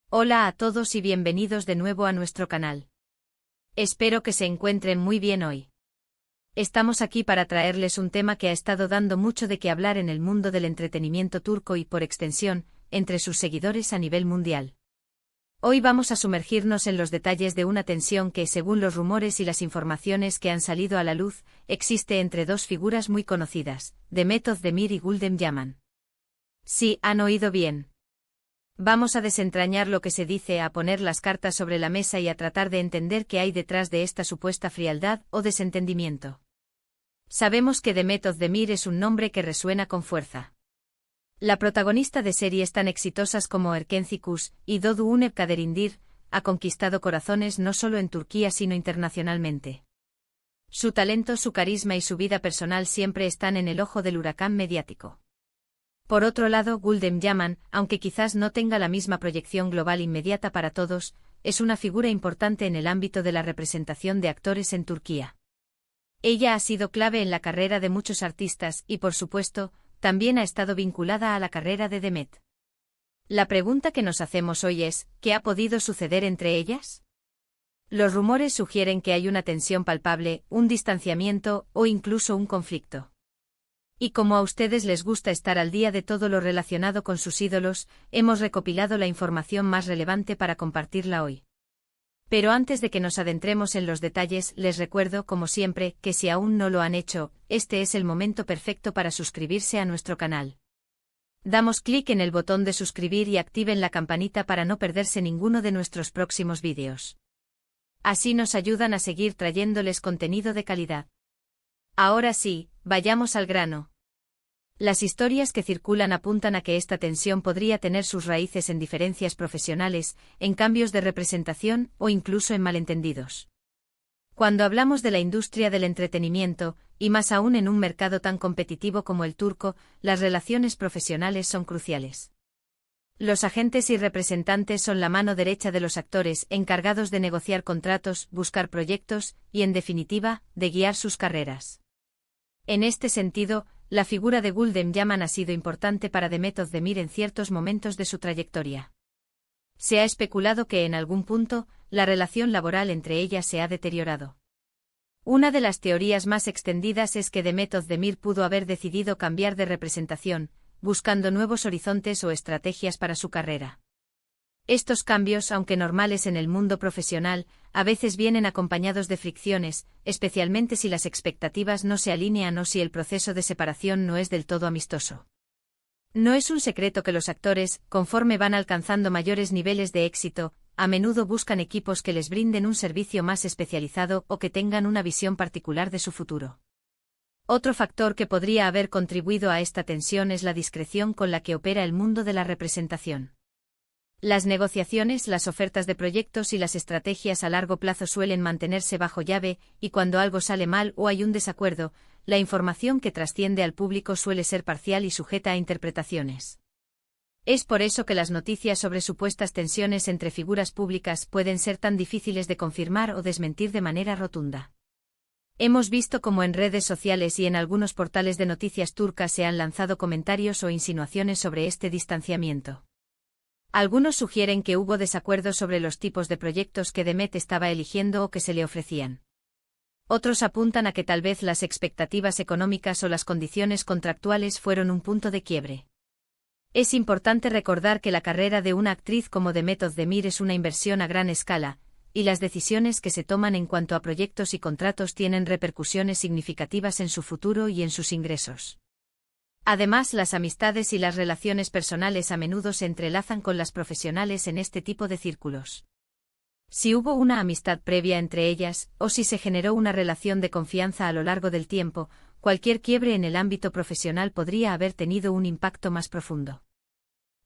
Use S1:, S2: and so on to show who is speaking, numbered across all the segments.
S1: Hola a todos y bienvenidos de nuevo a nuestro canal. Espero que se encuentren muy bien hoy. Estamos aquí para traerles un tema que ha estado dando mucho de qué hablar en el mundo del entretenimiento turco y, por extensión, entre sus seguidores a nivel mundial. Hoy vamos a sumergirnos en los detalles de una tensión que, según los rumores y las informaciones que han salido a la luz, existe entre dos figuras muy conocidas, Demet Özdemir y Güldem Yaman. Sí, han oído bien. Vamos a desentrañar lo que se dice, a poner las cartas sobre la mesa y a tratar de entender qué hay detrás de esta supuesta frialdad o desentendimiento. Sabemos que Demet Özdemir es un nombre que resuena con fuerza. La protagonista de series tan exitosas como Erken Cikus y Doğu Unep Kaderindir ha conquistado corazones no solo en Turquía sino internacionalmente. Su talento, su carisma y su vida personal siempre están en el ojo del huracán mediático. Por otro lado, Güldem Yaman, aunque quizás no tenga la misma proyección global inmediata para todos, es una figura importante en el ámbito de la representación de actores en Turquía. Ella ha sido clave en la carrera de muchos artistas y, por supuesto, también ha estado vinculada a la carrera de Demet. La pregunta que nos hacemos hoy es, ¿qué ha podido suceder entre ellas? Los rumores sugieren que hay una tensión palpable, un distanciamiento o incluso un conflicto. Y como a ustedes les gusta estar al día de todo lo relacionado con sus ídolos, hemos recopilado la información más relevante para compartirla hoy. Pero antes de que nos adentremos en los detalles, les recuerdo, como siempre, que si aún no lo han hecho, este es el momento perfecto para suscribirse a nuestro canal. Damos clic en el botón de suscribir y activen la campanita para no perderse ninguno de nuestros próximos vídeos. Así nos ayudan a seguir trayéndoles contenido de calidad. Ahora sí, vayamos al grano. Las historias que circulan apuntan a que esta tensión podría tener sus raíces en diferencias profesionales, en cambios de representación o incluso en malentendidos. Cuando hablamos de la industria del entretenimiento, y más aún en un mercado tan competitivo como el turco, las relaciones profesionales son cruciales. Los agentes y representantes son la mano derecha de los actores, encargados de negociar contratos, buscar proyectos y, en definitiva, de guiar sus carreras. En este sentido, la figura de Güldem Yaman ha sido importante para Demet Özdemir en ciertos momentos de su trayectoria. Se ha especulado que en algún punto, la relación laboral entre ellas se ha deteriorado. Una de las teorías más extendidas es que Demet Özdemir pudo haber decidido cambiar de representación, buscando nuevos horizontes o estrategias para su carrera. Estos cambios, aunque normales en el mundo profesional, a veces vienen acompañados de fricciones, especialmente si las expectativas no se alinean o si el proceso de separación no es del todo amistoso. No es un secreto que los actores, conforme van alcanzando mayores niveles de éxito, a menudo buscan equipos que les brinden un servicio más especializado o que tengan una visión particular de su futuro. Otro factor que podría haber contribuido a esta tensión es la discreción con la que opera el mundo de la representación. Las negociaciones, las ofertas de proyectos y las estrategias a largo plazo suelen mantenerse bajo llave, y cuando algo sale mal o hay un desacuerdo, la información que trasciende al público suele ser parcial y sujeta a interpretaciones. Es por eso que las noticias sobre supuestas tensiones entre figuras públicas pueden ser tan difíciles de confirmar o desmentir de manera rotunda. Hemos visto cómo en redes sociales y en algunos portales de noticias turcas se han lanzado comentarios o insinuaciones sobre este distanciamiento. Algunos sugieren que hubo desacuerdos sobre los tipos de proyectos que Demet estaba eligiendo o que se le ofrecían. Otros apuntan a que tal vez las expectativas económicas o las condiciones contractuales fueron un punto de quiebre. Es importante recordar que la carrera de una actriz como Demet Özdemir es una inversión a gran escala, y las decisiones que se toman en cuanto a proyectos y contratos tienen repercusiones significativas en su futuro y en sus ingresos. Además, las amistades y las relaciones personales a menudo se entrelazan con las profesionales en este tipo de círculos. Si hubo una amistad previa entre ellas, o si se generó una relación de confianza a lo largo del tiempo, cualquier quiebre en el ámbito profesional podría haber tenido un impacto más profundo.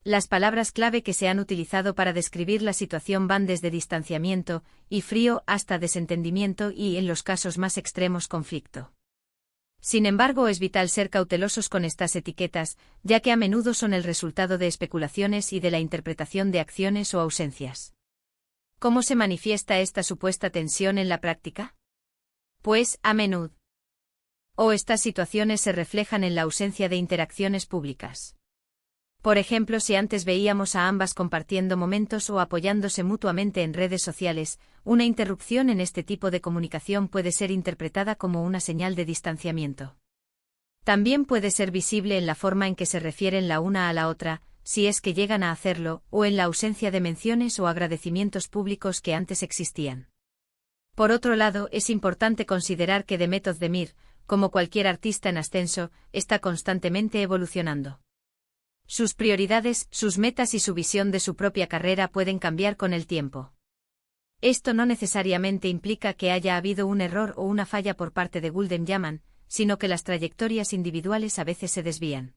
S1: Las palabras clave que se han utilizado para describir la situación van desde distanciamiento y frío hasta desentendimiento y, en los casos más extremos, conflicto. Sin embargo, es vital ser cautelosos con estas etiquetas, ya que a menudo son el resultado de especulaciones y de la interpretación de acciones o ausencias. ¿Cómo se manifiesta esta supuesta tensión en la práctica? Pues, a menudo. Estas situaciones se reflejan en la ausencia de interacciones públicas. Por ejemplo, si antes veíamos a ambas compartiendo momentos o apoyándose mutuamente en redes sociales, una interrupción en este tipo de comunicación puede ser interpretada como una señal de distanciamiento. También puede ser visible en la forma en que se refieren la una a la otra, si es que llegan a hacerlo, o en la ausencia de menciones o agradecimientos públicos que antes existían. Por otro lado, es importante considerar que Demet Özdemir, como cualquier artista en ascenso, está constantemente evolucionando. Sus prioridades, sus metas y su visión de su propia carrera pueden cambiar con el tiempo. Esto no necesariamente implica que haya habido un error o una falla por parte de Gulden Yaman, sino que las trayectorias individuales a veces se desvían.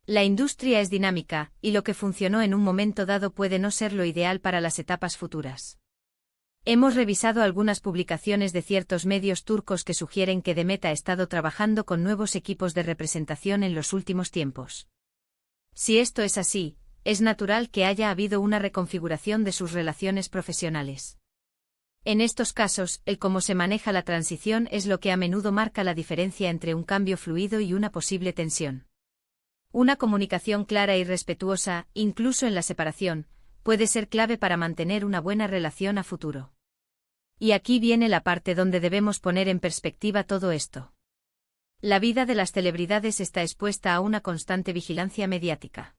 S1: La industria es dinámica, y lo que funcionó en un momento dado puede no ser lo ideal para las etapas futuras. Hemos revisado algunas publicaciones de ciertos medios turcos que sugieren que Demet ha estado trabajando con nuevos equipos de representación en los últimos tiempos. Si esto es así, es natural que haya habido una reconfiguración de sus relaciones profesionales. En estos casos, el cómo se maneja la transición es lo que a menudo marca la diferencia entre un cambio fluido y una posible tensión. Una comunicación clara y respetuosa, incluso en la separación, puede ser clave para mantener una buena relación a futuro. Y aquí viene la parte donde debemos poner en perspectiva todo esto. La vida de las celebridades está expuesta a una constante vigilancia mediática.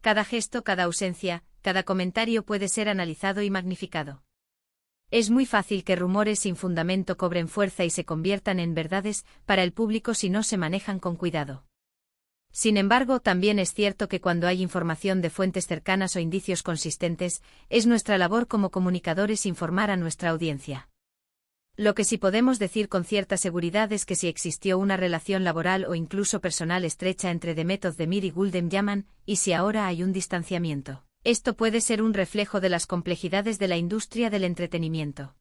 S1: Cada gesto, cada ausencia, cada comentario puede ser analizado y magnificado. Es muy fácil que rumores sin fundamento cobren fuerza y se conviertan en verdades para el público si no se manejan con cuidado. Sin embargo, también es cierto que cuando hay información de fuentes cercanas o indicios consistentes, es nuestra labor como comunicadores informar a nuestra audiencia. Lo que sí podemos decir con cierta seguridad es que si existió una relación laboral o incluso personal estrecha entre Demet Özdemir y Gulden Yaman, y si ahora hay un distanciamiento, esto puede ser un reflejo de las complejidades de la industria del entretenimiento.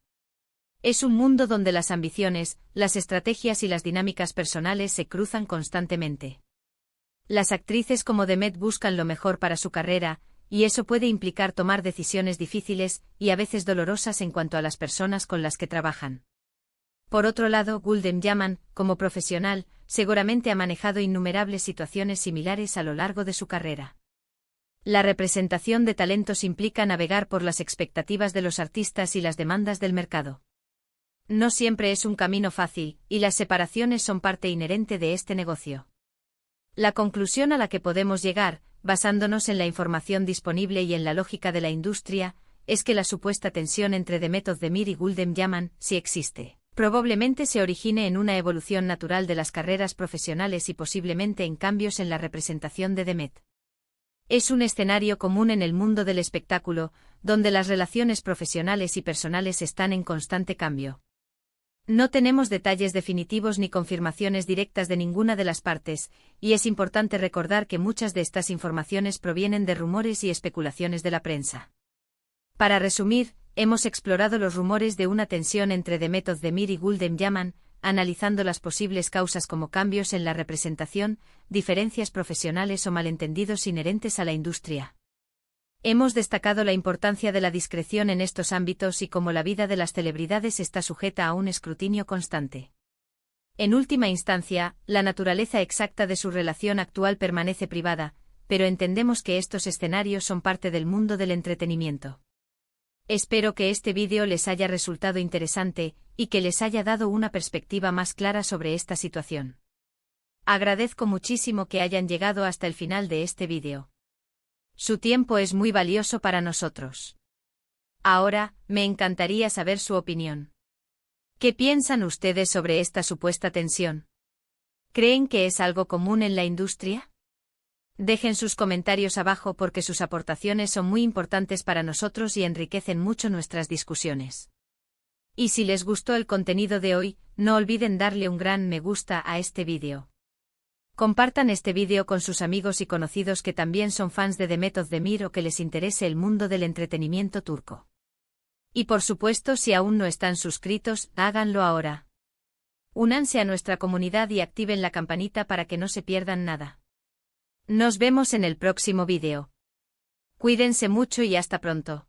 S1: Es un mundo donde las ambiciones, las estrategias y las dinámicas personales se cruzan constantemente. Las actrices como Demet buscan lo mejor para su carrera, y eso puede implicar tomar decisiones difíciles y a veces dolorosas en cuanto a las personas con las que trabajan. Por otro lado, Gulden Yaman, como profesional, seguramente ha manejado innumerables situaciones similares a lo largo de su carrera. La representación de talentos implica navegar por las expectativas de los artistas y las demandas del mercado. No siempre es un camino fácil, y las separaciones son parte inherente de este negocio. La conclusión a la que podemos llegar, basándonos en la información disponible y en la lógica de la industria, es que la supuesta tensión entre Demet Özdemir y Gulden Yaman, si existe, probablemente se origine en una evolución natural de las carreras profesionales y posiblemente en cambios en la representación de Demet. Es un escenario común en el mundo del espectáculo, donde las relaciones profesionales y personales están en constante cambio. No tenemos detalles definitivos ni confirmaciones directas de ninguna de las partes, y es importante recordar que muchas de estas informaciones provienen de rumores y especulaciones de la prensa. Para resumir, hemos explorado los rumores de una tensión entre Demet Özdemir y Gulden Yaman, analizando las posibles causas como cambios en la representación, diferencias profesionales o malentendidos inherentes a la industria. Hemos destacado la importancia de la discreción en estos ámbitos y cómo la vida de las celebridades está sujeta a un escrutinio constante. En última instancia, la naturaleza exacta de su relación actual permanece privada, pero entendemos que estos escenarios son parte del mundo del entretenimiento. Espero que este vídeo les haya resultado interesante y que les haya dado una perspectiva más clara sobre esta situación. Agradezco muchísimo que hayan llegado hasta el final de este vídeo. Su tiempo es muy valioso para nosotros. Ahora, me encantaría saber su opinión. ¿Qué piensan ustedes sobre esta supuesta tensión? ¿Creen que es algo común en la industria? Dejen sus comentarios abajo porque sus aportaciones son muy importantes para nosotros y enriquecen mucho nuestras discusiones. Y si les gustó el contenido de hoy, no olviden darle un gran me gusta a este vídeo. Compartan este vídeo con sus amigos y conocidos que también son fans de Demet Özdemir o que les interese el mundo del entretenimiento turco. Y por supuesto, si aún no están suscritos, háganlo ahora. Únanse a nuestra comunidad y activen la campanita para que no se pierdan nada. Nos vemos en el próximo vídeo. Cuídense mucho y hasta pronto.